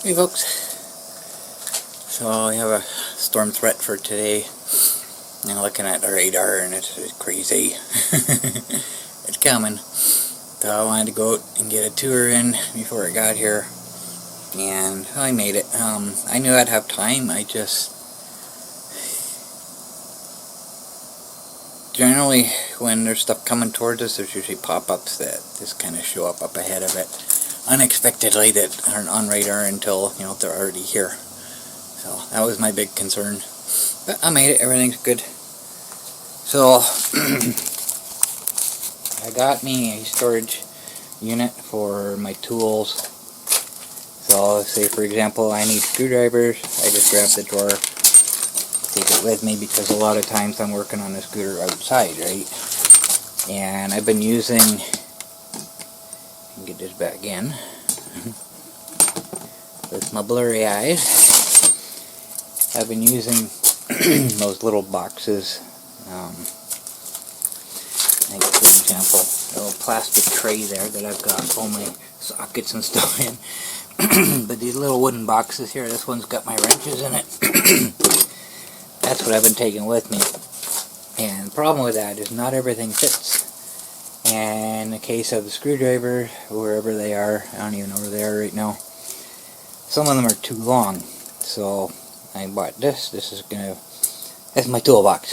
Hey folks, so we have a storm threat for today. I'm looking at the radar and it's crazy. It's coming. So I wanted to go out and get a tour in before I got here, and I made it. I knew I'd have time. I just generally, when there's stuff coming towards us, there's usually pop-ups that just kind of show up ahead of it unexpectedly that aren't on radar until, they're already here. So that was my big concern. But I made it. Everything's good. So I got me a storage unit for my tools. So say for example I need screwdrivers, I just grab the drawer, take it with me, because a lot of times I'm working on the scooter outside, right? And I've been using, get this back in with my blurry eyes. I've been using those little boxes, like for example, a little plastic tray there that I've got all my sockets and stuff in. But these little wooden boxes here, this one's got my wrenches in it. That's what I've been taking with me. And the problem with that is not everything fits. And in the case of the screwdriver, wherever they are, I don't even know where they are right now, some of them are too long. So I bought this. This is that's my toolbox.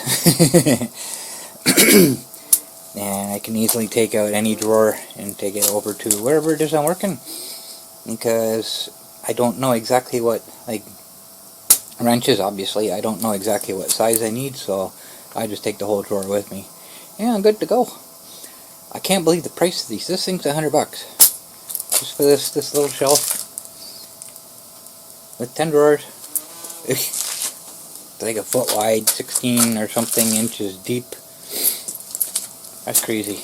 And I can easily take out any drawer and take it over to wherever it is I'm working, because I don't know exactly what, like wrenches obviously, I don't know exactly what size I need, so I just take the whole drawer with me and I'm good to go. I can't believe the price of these. This thing's $100 just for this little shelf with 10 drawers. It's like a foot wide, 16 or something inches deep. That's crazy.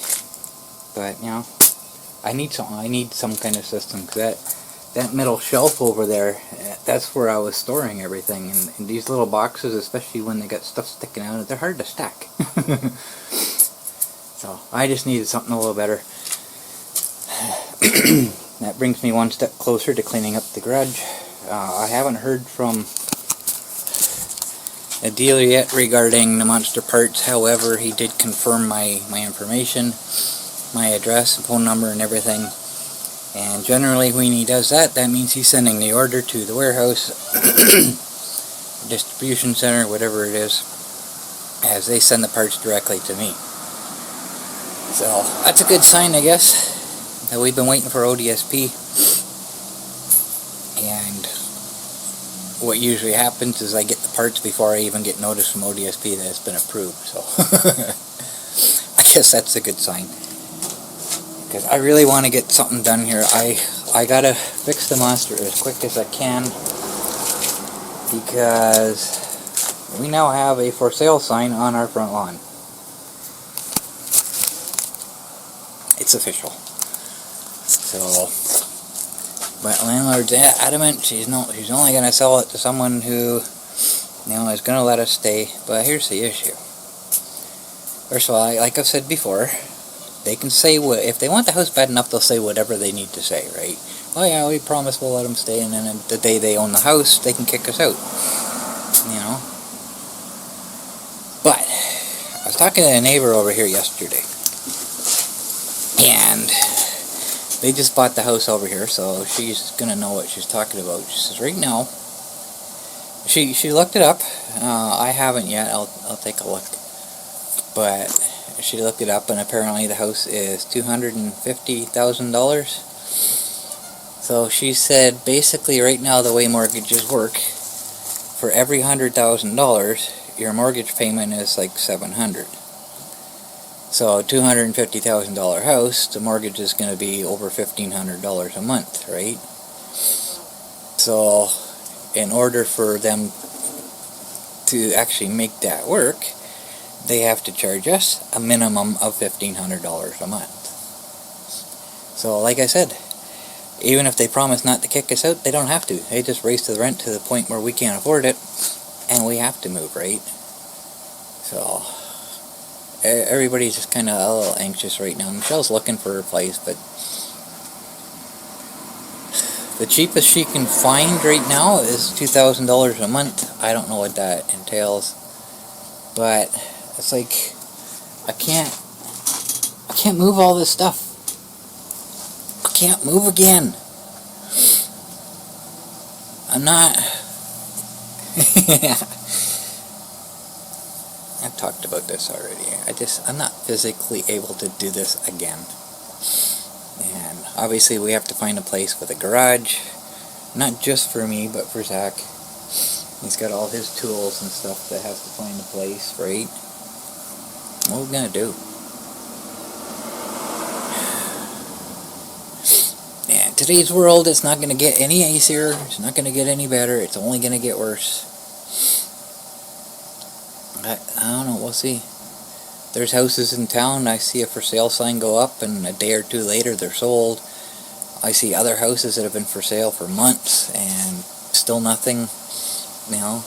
But I need some kind of system, because that middle shelf over there, that's where I was storing everything. And these little boxes, especially when they got stuff sticking out, they're hard to stack. So I just needed something a little better. That brings me one step closer to cleaning up the garage. I haven't heard from a dealer yet regarding the monster parts. However, he did confirm my information, my address and phone number and everything. And generally when he does that, that means he's sending the order to the warehouse, distribution center, whatever it is, as they send the parts directly to me. So that's a good sign, I guess. That we've been waiting for ODSP. And what usually happens is I get the parts before I even get notice from ODSP that it's been approved. So I guess that's a good sign, because I really want to get something done here. I gotta fix the monster as quick as I can, because we now have a for sale sign on our front lawn. It's official. So, but landlord's adamant she's only going to sell it to someone who, is going to let us stay. But here's the issue. First of all, like I've said before, they can say what, if they want the house bad enough, they'll say whatever they need to say, right? Oh yeah, we promise we'll let them stay, and then the day they own the house, they can kick us out. But I was talking to a neighbor over here yesterday, and they just bought the house over here, so she's gonna know what she's talking about. She says right now, she looked it up. I haven't yet. I'll take a look. But she looked it up, and apparently the house is $250,000. So she said basically right now the way mortgages work, for every $100,000, your mortgage payment is like $700. So a $250,000 house, the mortgage is going to be over $1,500 a month, right? So in order for them to actually make that work, they have to charge us a minimum of $1,500 a month. So like I said, even if they promise not to kick us out, they don't have to. They just raise the rent to the point where we can't afford it, and we have to move, right? So everybody's just kind of a little anxious right now. Michelle's looking for a place, but The cheapest she can find right now is $2,000 a month. I don't know what that entails, but it's like I can't move all this stuff. I can't move again. I'm not. I've talked about this already. I'm not physically able to do this again. And obviously we have to find a place with a garage, not just for me, but for Zach. He's got all his tools and stuff that has to find a place, right? What are we gonna do? And today's world, it's not gonna get any easier. It's not gonna get any better. It's only gonna get worse. I don't know. We'll see. There's houses in town. I see a for sale sign go up, and a day or two later they're sold. I see other houses that have been for sale for months and still nothing. You know,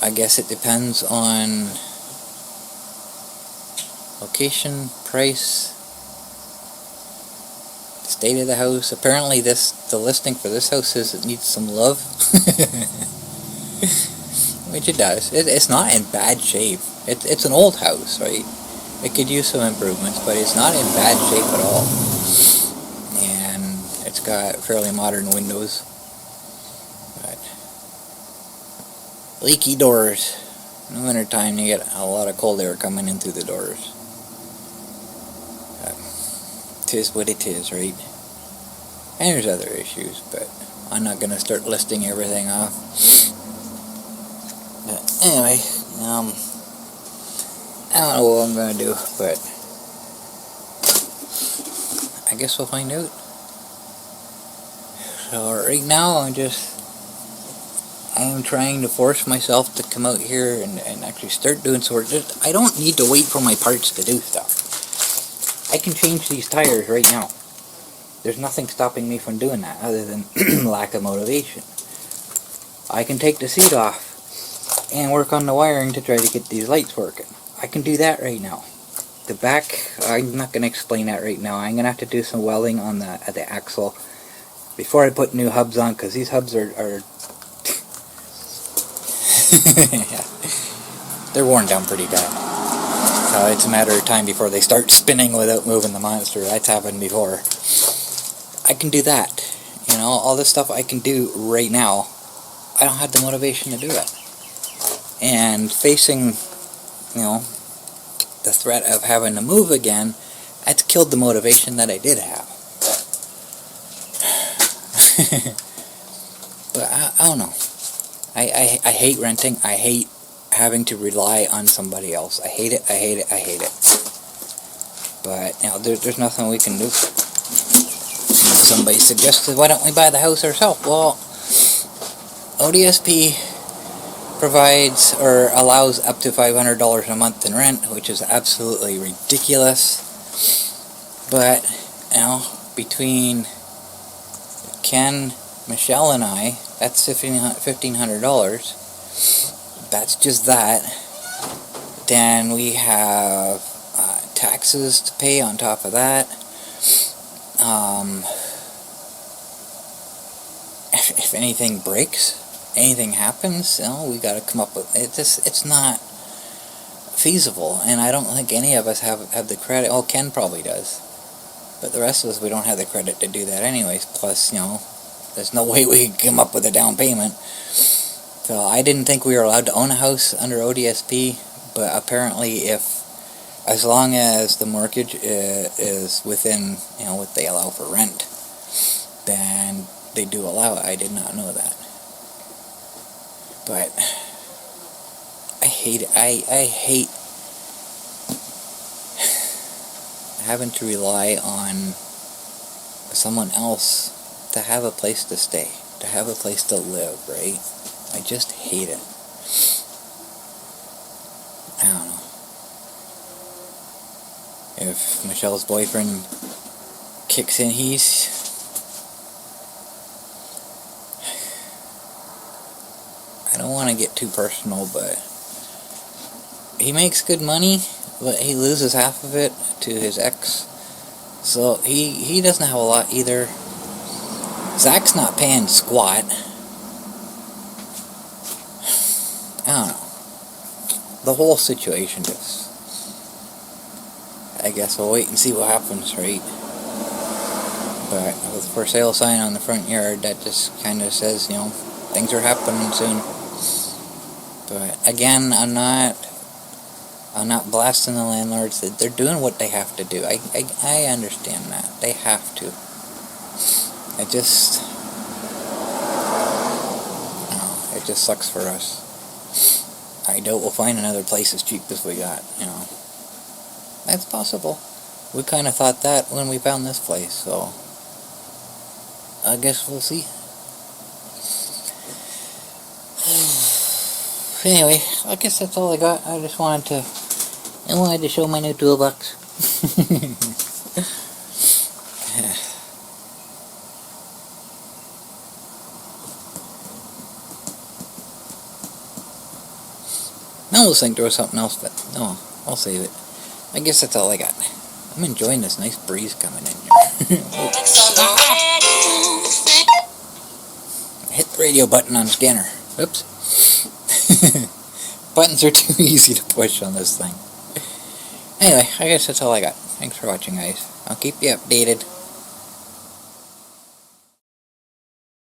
I guess it depends on location, price, state of the house. Apparently the listing for this house says it needs some love. Which it does. It's not in bad shape. It's an old house, right? It could use some improvements, but it's not in bad shape at all. And it's got fairly modern windows. But leaky doors. In the winter time, you get a lot of cold air coming in through the doors. But it is what it is, right? And there's other issues, but I'm not going to start listing everything off. But anyway, I don't know what I'm going to do, but I guess we'll find out. So right now I am trying to force myself to come out here and actually start doing some work. I don't need to wait for my parts to do stuff. I can change these tires right now. There's nothing stopping me from doing that other than lack of motivation. I can take the seat off and work on the wiring to try to get these lights working. I can do that right now. The back, I'm not going to explain that right now. I'm going to have to do some welding on the axle before I put new hubs on, because these hubs are they're worn down pretty bad. So it's a matter of time before they start spinning without moving the monster. That's happened before. I can do that. You know, all this stuff I can do right now. I don't have the motivation to do it. And facing, you know, the threat of having to move again, that's killed the motivation that I did have. But I don't know. I hate renting. I hate having to rely on somebody else. I hate it. I hate it. I hate it. But, you know, there's nothing we can do. Somebody suggested, why don't we buy the house ourselves? Well, ODSP provides or allows up to $500 a month in rent, which is absolutely ridiculous. But, you know, between Ken, Michelle, and I, that's $1,500. That's just that. Then we have taxes to pay on top of that. If anything breaks, anything happens, you know, we got to come up with it. It's not feasible, and I don't think any of us have the credit. Oh, Ken probably does, but the rest of us, we don't have the credit to do that anyways. Plus, you know, there's no way we can come up with a down payment. So I didn't think we were allowed to own a house under ODSP, but apparently as long as the mortgage is within, you know, what they allow for rent, then they do allow it. I did not know that. But I hate it. I hate having to rely on someone else to have a place to stay, to have a place to live, right? I just hate it. I don't know. If Michelle's boyfriend kicks in, I don't want to get too personal, but he makes good money, but he loses half of it to his ex. So he doesn't have a lot either. Zach's not paying squat. I don't know. The whole situation just... I guess we'll wait and see what happens, right? But with for sale sign on the front yard, that just kind of says, you know, things are happening soon. But again, I'm not blasting the landlords. They're doing what they have to do. I understand that. They have to. It just sucks for us. I doubt we'll find another place as cheap as we got, you know. That's possible. We kind of thought that when we found this place, so I guess we'll see. Anyway, I guess that's all I got. I just wanted to show my new toolbox. I almost think there was something else, but no, I'll save it. I guess that's all I got. I'm enjoying this nice breeze coming in here. Hit the radio button on the scanner. Oops. Buttons are too easy to push on this thing. Anyway, I guess that's all I got. Thanks for watching, guys. I'll keep you updated.